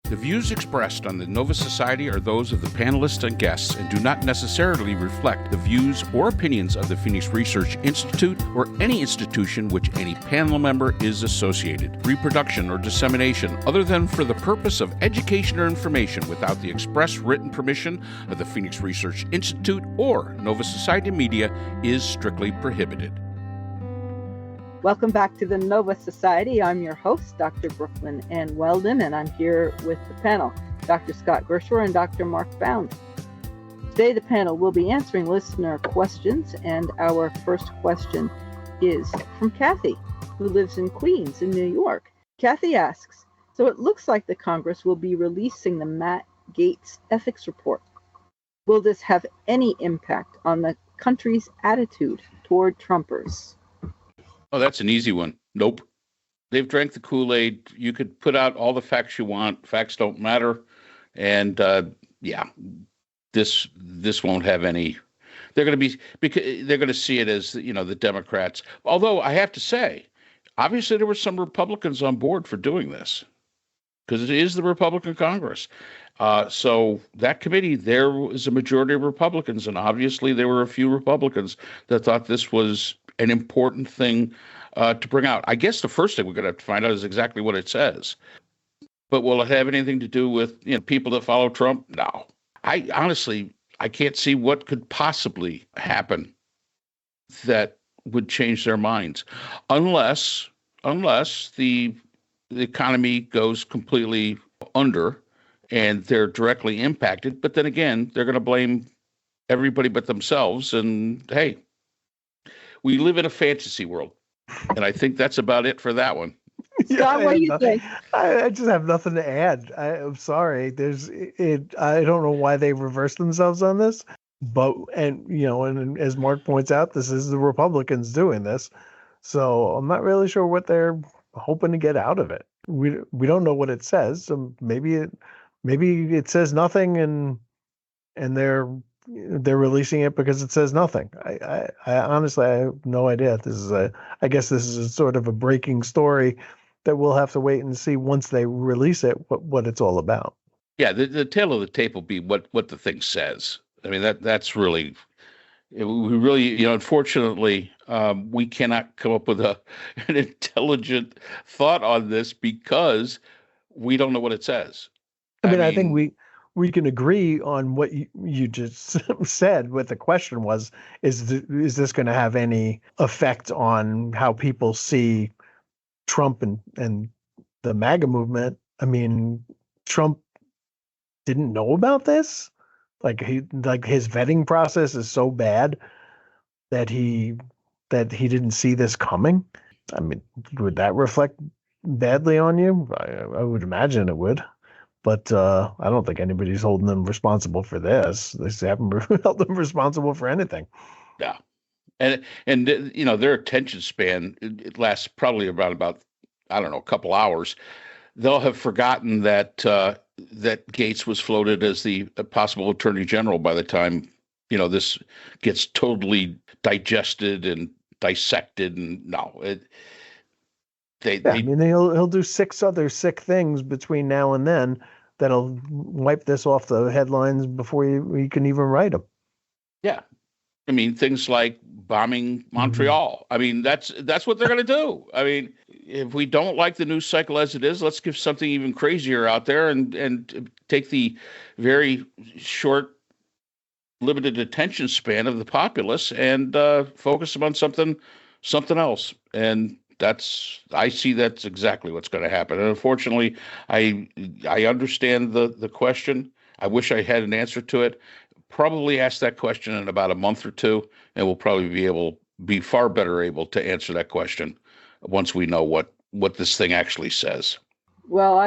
The views expressed on the Nova Society are those of the panelists and guests and do not necessarily reflect the views or opinions of the Phoenix Research Institute or any institution which any panel member is associated. Reproduction or dissemination, other than for the purpose of education or information without the express written permission of the Phoenix Research Institute or Nova Society Media, is strictly prohibited. Welcome back to the Nova Society. I'm your host, Dr. Brooklyn Ann Weldon, and I'm here with the panel, Dr. Scott Gershwer and Dr. Mark Bound. Today, the panel will be answering listener questions, and our first question is from Kathy, who lives in Queens in New York. Kathy asks, so it looks like the Congress will be releasing the Matt Gaetz ethics report. Will this have any impact on the country's attitude toward Trumpers? Oh, that's an easy one. Nope. They've drank the Kool-Aid. You could put out all the facts you want. Facts don't matter. And this won't have any. They're going to be, because they're going to see it as, the Democrats. Although I have to say, obviously there were some Republicans on board for doing this because it is the Republican Congress. So that committee, there was a majority of Republicans, and obviously there were a few Republicans that thought this was an important thing to bring out. I guess the first thing we're going to have to find out is exactly what it says. But will it have anything to do with people that follow Trump? No. I can't see what could possibly happen that would change their minds, unless the economy goes completely under and they're directly impacted. But then again, they're going to blame everybody but themselves. And hey, we live in a fantasy world, and I think that's about it for that one. Scott, what do you think? I just have nothing to add. I'm sorry. I don't know why they reversed themselves on this, but and as Mark points out, this is the Republicans doing this, so I'm not really sure what they're hoping to get out of it. We don't know what it says, so maybe it says nothing, and they're releasing it because it says nothing. I honestly, I have no idea. I guess this is a sort of a breaking story that we'll have to wait and see once they release it, what it's all about. Yeah, the tail of the tape will be what the thing says. I mean, that's really, we really, unfortunately, we cannot come up with an intelligent thought on this because we don't know what it says. I think we can agree on what you just said. What the question was, is this going to have any effect on how people see Trump and the MAGA movement? I mean, Trump didn't know about this. Like his vetting process is so bad that he didn't see this coming. I mean, would that reflect badly on you? I would imagine it would. But I don't think anybody's holding them responsible for this. They haven't held them responsible for anything. Yeah, and their attention span, it lasts probably about I don't know, a couple hours. They'll have forgotten that Gaetz was floated as the possible attorney general by the time this gets totally digested and dissected. And no, he'll do 6 other sick things between now and then that'll wipe this off the headlines before he can even write them. Yeah. I mean, things like bombing Montreal. I mean, that's what they're going to do. I mean, if we don't like the news cycle as it is, let's give something even crazier out there and take the very short, limited attention span of the populace and focus them on something else. And I see that's exactly what's going to happen. And unfortunately, I understand the question. I wish I had an answer to it. Probably ask that question in about a month or two, and we'll probably be far better able to answer that question once we know what this thing actually says. Well,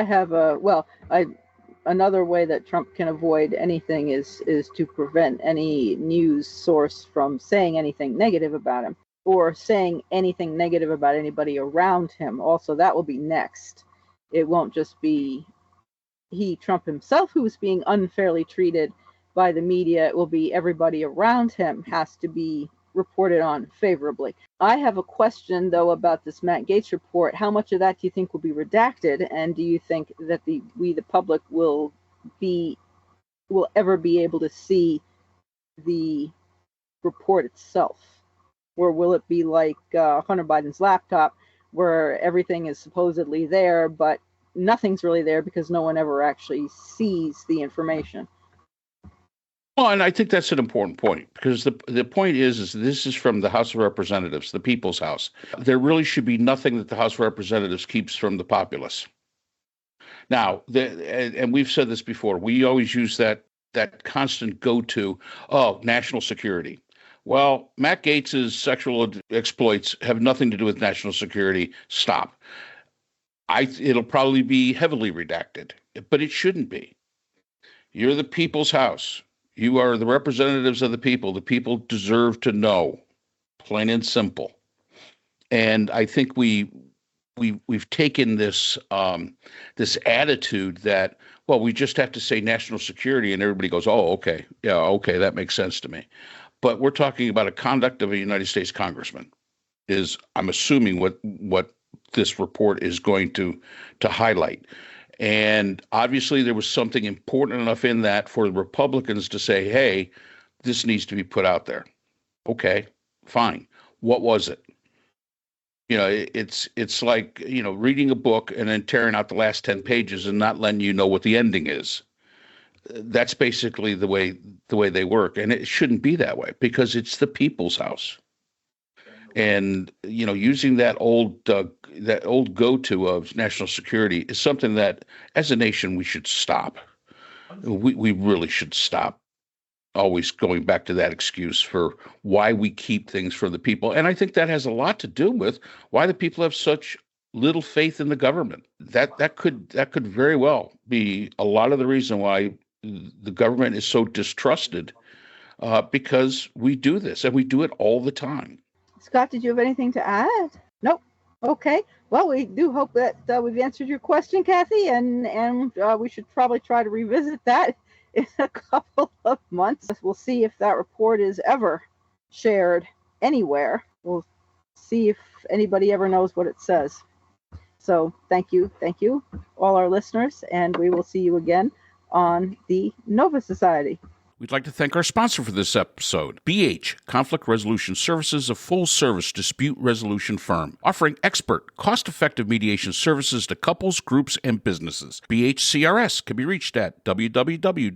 another way that Trump can avoid anything is to prevent any news source from saying anything negative about him or saying anything negative about anybody around him. Also, that will be next. It won't just be Trump himself, who's being unfairly treated by the media. It will be everybody around him has to be reported on favorably. I have a question, though, about this Matt Gaetz report. How much of that do you think will be redacted? And do you think that the public, will ever be able to see the report itself? Or will it be like Hunter Biden's laptop, where everything is supposedly there, but nothing's really there because no one ever actually sees the information? Well, and I think that's an important point, because the point is this is from the House of Representatives, the people's house. There really should be nothing that the House of Representatives keeps from the populace. Now, and we've said this before, we always use that constant go-to, national security. Well, Matt Gaetz's sexual exploits have nothing to do with national security. Stop. It'll probably be heavily redacted, but it shouldn't be. You're the people's house. You are the representatives of the people. The people deserve to know, plain and simple. And I think we've taken this this attitude that, well, we just have to say national security, and everybody goes, oh, okay, yeah, okay, that makes sense to me. But we're talking about a conduct of a United States congressman. Is, I'm assuming, what this report is going to highlight. And obviously there was something important enough in that for the Republicans to say, hey, this needs to be put out there. Okay, fine. What was it? It's like, reading a book and then tearing out the last 10 pages and not letting you know what the ending is. That's basically the way they work. And it shouldn't be that way, because it's the people's house. And, using that old go-to of national security is something that, as a nation, we should stop. We really should stop always going back to that excuse for why we keep things from the people. And I think that has a lot to do with why the people have such little faith in the government. That could very well be a lot of the reason why the government is so distrusted, because we do this, and we do it all the time. Scott, did you have anything to add? Nope. Okay. Well, we do hope that we've answered your question, Kathy, and we should probably try to revisit that in a couple of months. We'll see if that report is ever shared anywhere. We'll see if anybody ever knows what it says. So thank you, all our listeners, and we will see you again on the Nova Society. We'd like to thank our sponsor for this episode, BH Conflict Resolution Services, a full-service dispute resolution firm offering expert, cost-effective mediation services to couples, groups, and businesses. BHCRS can be reached at www.bhcrs.com.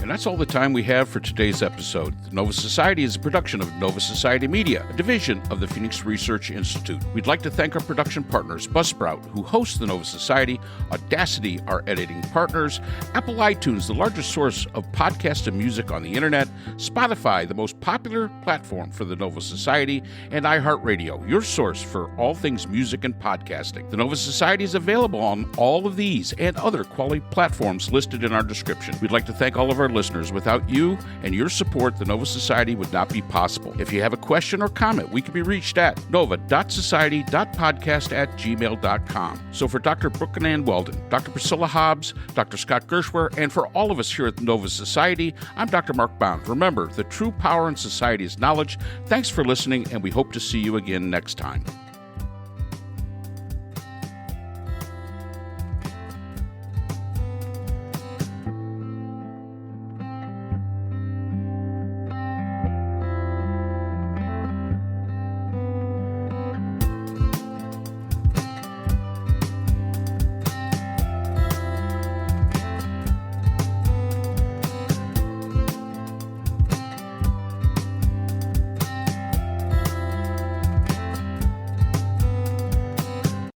And that's all the time we have for today's episode. The Nova Society is a production of Nova Society Media, a division of the Phoenix Research Institute. We'd like to thank our production partners, Buzzsprout, who hosts the Nova Society, Audacity, our editing partners, Apple iTunes, the largest source of podcasts and music on the internet, Spotify, the most popular platform for the Nova Society, and iHeartRadio, your source for all things music and podcasting. The Nova Society is available on all of these and other quality platforms listed in our description. We'd like to thank all of our listeners. Without you and your support, the Nova Society would not be possible. If you have a question or comment, we can be reached at nova.society.podcast@gmail.com. So for Dr. Brooklyn Ann Weldon, Dr. Priscilla Hobbs, Dr. Scott Gershwer, and for all of us here at the Nova Society, I'm Dr. Mark Bound. Remember, the true power in society is knowledge. Thanks for listening, and we hope to see you again next time.